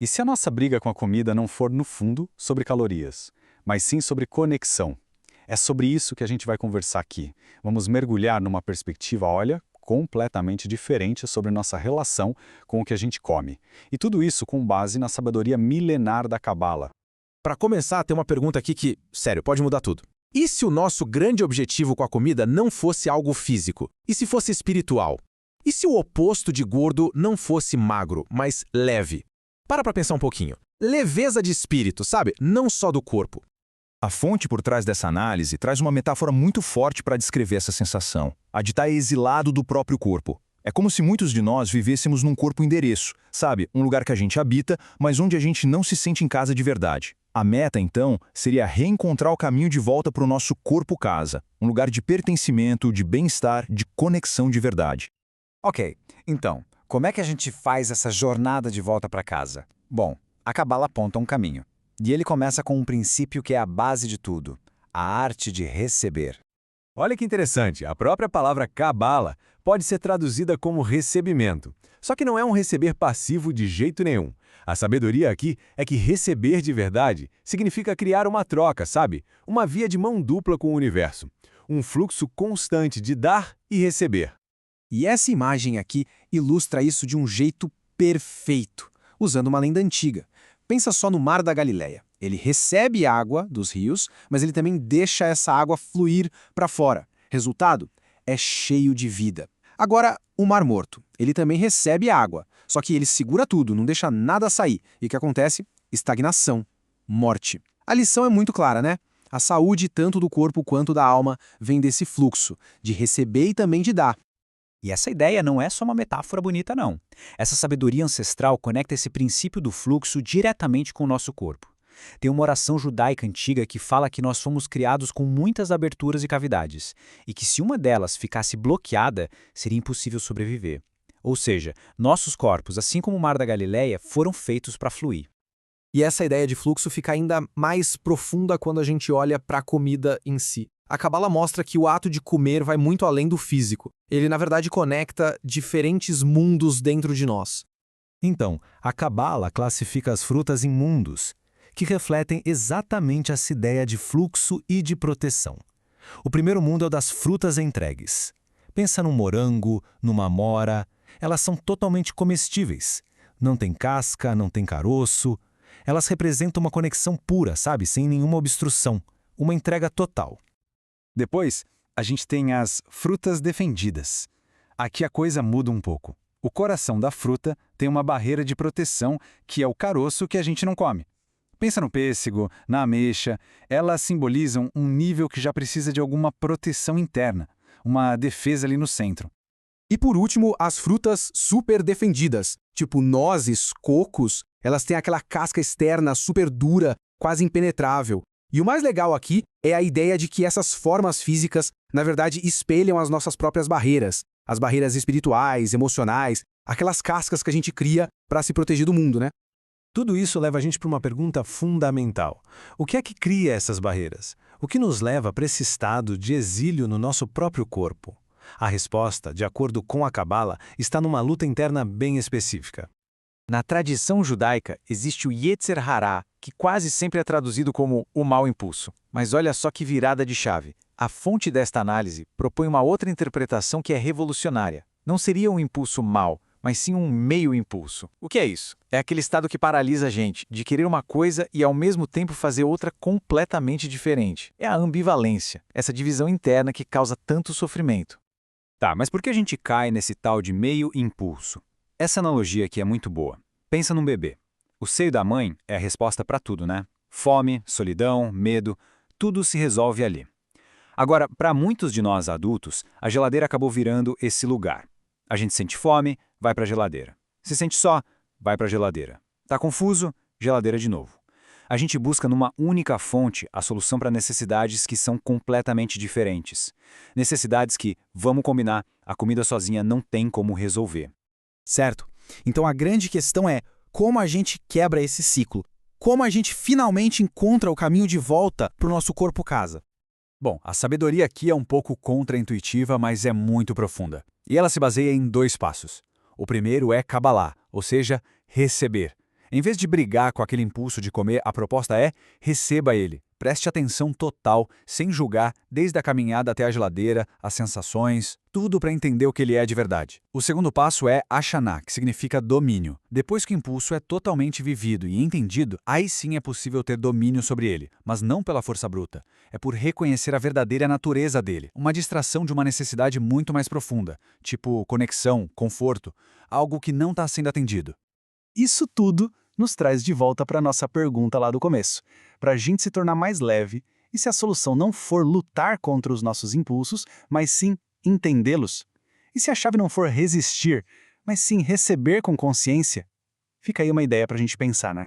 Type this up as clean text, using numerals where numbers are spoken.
E se a nossa briga com a comida não for, no fundo, sobre calorias, mas sim sobre conexão? É sobre isso que a gente vai conversar aqui. Vamos mergulhar numa perspectiva, olha, completamente diferente sobre nossa relação com o que a gente come. E tudo isso com base na sabedoria milenar da Cabala. Para começar, tem uma pergunta aqui que, sério, pode mudar tudo. E se o nosso grande objetivo com a comida não fosse algo físico? E se fosse espiritual? E se o oposto de gordo não fosse magro, mas leve? Para pensar um pouquinho. Leveza de espírito, sabe? Não só do corpo. A fonte por trás dessa análise traz uma metáfora muito forte para descrever essa sensação, a de estar exilado do próprio corpo. É como se muitos de nós vivêssemos num corpo endereço, sabe? Um lugar que a gente habita, mas onde a gente não se sente em casa de verdade. A meta, então, seria reencontrar o caminho de volta para o nosso corpo-casa, um lugar de pertencimento, de bem-estar, de conexão de verdade. Ok, então, como é que a gente faz essa jornada de volta para casa? Bom, a Cabala aponta um caminho. E ele começa com um princípio que é a base de tudo: a arte de receber. Olha que interessante, a própria palavra Cabala pode ser traduzida como recebimento. Só que não é um receber passivo de jeito nenhum. A sabedoria aqui é que receber de verdade significa criar uma troca, sabe? Uma via de mão dupla com o universo. Um fluxo constante de dar e receber. E essa imagem aqui ilustra isso de um jeito perfeito, usando uma lenda antiga. Pensa só no Mar da Galileia. Ele recebe água dos rios, mas ele também deixa essa água fluir para fora. Resultado? É cheio de vida. Agora, o Mar Morto. Ele também recebe água, só que ele segura tudo, não deixa nada sair. E o que acontece? Estagnação, morte. A lição é muito clara, né? A saúde, tanto do corpo quanto da alma, vem desse fluxo, de receber e também de dar. E essa ideia não é só uma metáfora bonita, não. Essa sabedoria ancestral conecta esse princípio do fluxo diretamente com o nosso corpo. Tem uma oração judaica antiga que fala que nós fomos criados com muitas aberturas e cavidades, e que se uma delas ficasse bloqueada, seria impossível sobreviver. Ou seja, nossos corpos, assim como o Mar da Galileia, foram feitos para fluir. E essa ideia de fluxo fica ainda mais profunda quando a gente olha para a comida em si. A Cabala mostra que o ato de comer vai muito além do físico. Ele, na verdade, conecta diferentes mundos dentro de nós. Então, a Cabala classifica as frutas em mundos, que refletem exatamente essa ideia de fluxo e de proteção. O primeiro mundo é o das frutas entregues. Pensa num morango, numa amora. Elas são totalmente comestíveis. Não tem casca, não tem caroço. Elas representam uma conexão pura, sabe? Sem nenhuma obstrução. Uma entrega total. Depois, a gente tem as frutas defendidas. Aqui a coisa muda um pouco. O coração da fruta tem uma barreira de proteção, que é o caroço que a gente não come. Pensa no pêssego, na ameixa. Elas simbolizam um nível que já precisa de alguma proteção interna, uma defesa ali no centro. E por último, as frutas super defendidas, tipo nozes, cocos, elas têm aquela casca externa super dura, quase impenetrável. E o mais legal aqui é a ideia de que essas formas físicas, na verdade, espelham as nossas próprias barreiras, as barreiras espirituais, emocionais, aquelas cascas que a gente cria para se proteger do mundo, né? Tudo isso leva a gente para uma pergunta fundamental. O que é que cria essas barreiras? O que nos leva para esse estado de exílio no nosso próprio corpo? A resposta, de acordo com a Cabala, está numa luta interna bem específica. Na tradição judaica, existe o Yetzer Hará, que quase sempre é traduzido como o mau impulso. Mas olha só que virada de chave. A fonte desta análise propõe uma outra interpretação que é revolucionária. Não seria um impulso mau, mas sim um meio impulso. O que é isso? É aquele estado que paralisa a gente, de querer uma coisa e ao mesmo tempo fazer outra completamente diferente. É a ambivalência, essa divisão interna que causa tanto sofrimento. Tá, mas por que a gente cai nesse tal de meio impulso? Essa analogia aqui é muito boa. Pensa num bebê. O seio da mãe é a resposta para tudo, né? Fome, solidão, medo, tudo se resolve ali. Agora, para muitos de nós adultos, a geladeira acabou virando esse lugar. A gente sente fome, vai para a geladeira. Se sente só, vai para a geladeira. Tá confuso? Geladeira de novo. A gente busca numa única fonte a solução para necessidades que são completamente diferentes. Necessidades que, vamos combinar, a comida sozinha não tem como resolver. Certo. Então a grande questão é como a gente quebra esse ciclo. Como a gente finalmente encontra o caminho de volta para o nosso corpo-casa. Bom, a sabedoria aqui é um pouco contraintuitiva, mas é muito profunda. E ela se baseia em 2 passos. O primeiro é Kabbalah, ou seja, receber. Em vez de brigar com aquele impulso de comer, a proposta é: receba ele. Preste atenção total, sem julgar, desde a caminhada até a geladeira, as sensações, tudo para entender o que ele é de verdade. O segundo passo é Ashaná, que significa domínio. Depois que o impulso é totalmente vivido e entendido, aí sim é possível ter domínio sobre ele, mas não pela força bruta. É por reconhecer a verdadeira natureza dele, uma distração de uma necessidade muito mais profunda, tipo conexão, conforto, algo que não está sendo atendido. Isso tudo nos traz de volta para a nossa pergunta lá do começo, para a gente se tornar mais leve, e se a solução não for lutar contra os nossos impulsos, mas sim entendê-los? E se a chave não for resistir, mas sim receber com consciência? Fica aí uma ideia para a gente pensar, né?